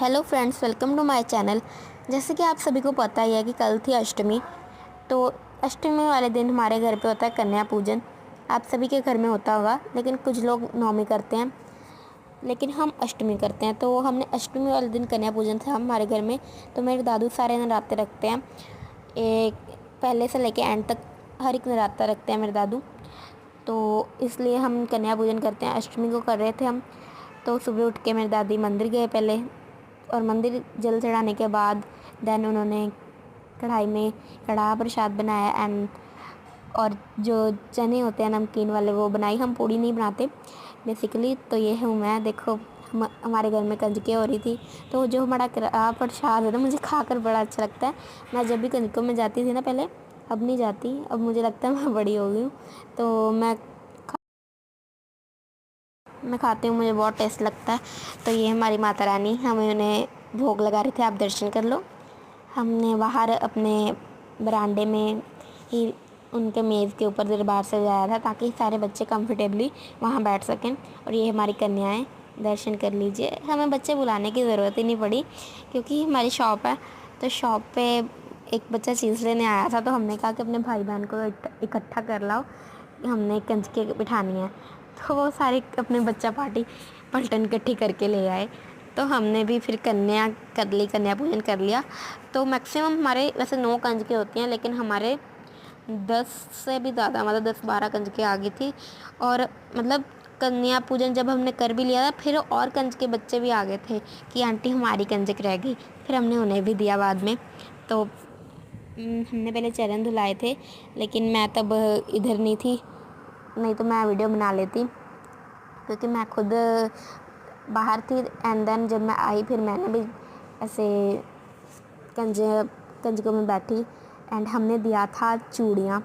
Hello friends, welcome to my channel. जैसे कि आप सभी को पता ही है कि कल थी अष्टमी। तो अष्टमी वाले दिन हमारे घर पे होता है कन्या पूजन। आप सभी के घर में होता होगा, लेकिन कुछ लोग नवमी करते हैं, लेकिन हम अष्टमी करते हैं। तो हमने अष्टमी वाले दिन कन्या पूजन था हमारे घर में। तो मेरे दादू सारे नराते रखते हैं, एक पहले से लेके एंड तक हर एक नराता रखते हैं मेरे दादू। तो इसलिए हम कन्या पूजन करते हैं। अष्टमी को कर रहे थे हम। तो सुबह उठ के मेरी दादी मंदिर गए पहले, और मंदिर जल चढ़ाने के बाद देन उन्होंने कढ़ाई में कढ़ा प्रसाद बनाया एंड और जो चने होते हैं नमकीन वाले वो बनाई। हम पूड़ी नहीं बनाते बेसिकली। तो ये हूँ मैं, देखो हमारे घर में कंजकें हो रही थी। तो जो हमारा कढ़ा प्रसाद है ना, मुझे खाकर बड़ा अच्छा लगता है। मैं जब भी कंजकों में जाती थी ना पहले, अब नहीं जाती, अब मुझे लगता है मैं बड़ी हो गई हूँ। तो मैं खाती हूँ, मुझे बहुत टेस्ट लगता है। तो ये हमारी माता रानी, हम उन्हें भोग लगा रहे थे, आप दर्शन कर लो। हमने बाहर अपने बरामदे में ही उनके मेज़ के ऊपर दरबार सजाया था, ताकि सारे बच्चे कंफर्टेबली वहाँ बैठ सकें। और ये हमारी कन्याएं, दर्शन कर लीजिए। हमें बच्चे बुलाने की ज़रूरत ही नहीं पड़ी, क्योंकि हमारी शॉप है। तो शॉप पे एक बच्चा चीज़ लेने आया था, तो हमने कहा कि अपने भाई बहन को इकट्ठा कर लाओ, हमने कंजके बिठानी है। तो वो सारे अपने बच्चा पार्टी पलटन इकट्ठी करके ले आए। तो हमने भी फिर कन्या कर ली, कन्या पूजन कर लिया। तो मैक्सिमम हमारे वैसे 9 कंजकें होती हैं, लेकिन हमारे 10 से भी ज़्यादा, मतलब 10-12 कंजकें आ गई थी। और मतलब कन्या पूजन जब हमने कर भी लिया था, फिर और कंज के बच्चे भी आ गए थे कि आंटी हमारी कंजक रह गई। फिर हमने उन्हें भी दिया बाद में। तो हमने पहले चरण धुलाए थे, लेकिन मैं तब इधर नहीं थी, नहीं तो मैं वीडियो बना लेती, क्योंकि मैं खुद बाहर थी। एंड देन जब मैं आई, फिर मैंने भी ऐसे कंजकों में बैठी एंड हमने दिया था चूड़ियाँ।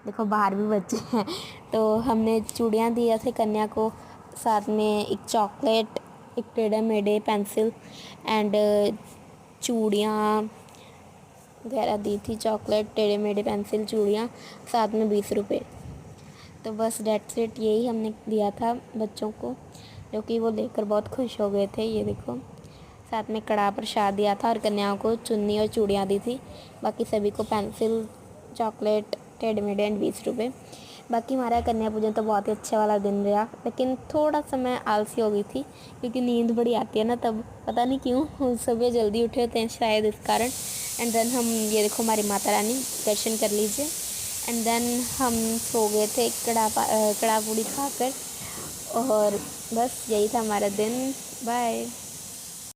देखो बाहर भी बच्चे हैं। तो हमने चूड़ियाँ दिया थे कन्या को, साथ में एक चॉकलेट, एक टेढ़े मेढ़े पेंसिल एंड चूड़ियाँ वगैरह दी थी। चॉकलेट, टेढ़े मेढ़े पेंसिल, चूड़ियाँ, साथ में 20 रुपये। तो बस डेट्स इट, यही हमने दिया था बच्चों को, जो कि वो लेकर बहुत खुश हो गए थे। ये देखो, साथ में कड़ा प्रसाद दिया था और कन्याओं को चुन्नी और चूड़ियाँ दी थी। बाकी सभी को पेंसिल, चॉकलेट, टेढ़े मेढ़े एंड 20 रुपये। बाकी हमारा कन्या पूजन तो बहुत ही अच्छा वाला दिन रहा, लेकिन थोड़ा सा मैं आलसी हो गई थी, क्योंकि नींद बड़ी आती है ना तब, पता नहीं क्यों। सुबह जल्दी उठे होते हैं शायद इस कारण। एंड देन हम, ये देखो हमारी माता रानी, दर्शन कर लीजिए। एंड देन हम सो गए थे कड़ा पूड़ी खाकर। और बस यही था हमारा दिन। बाय।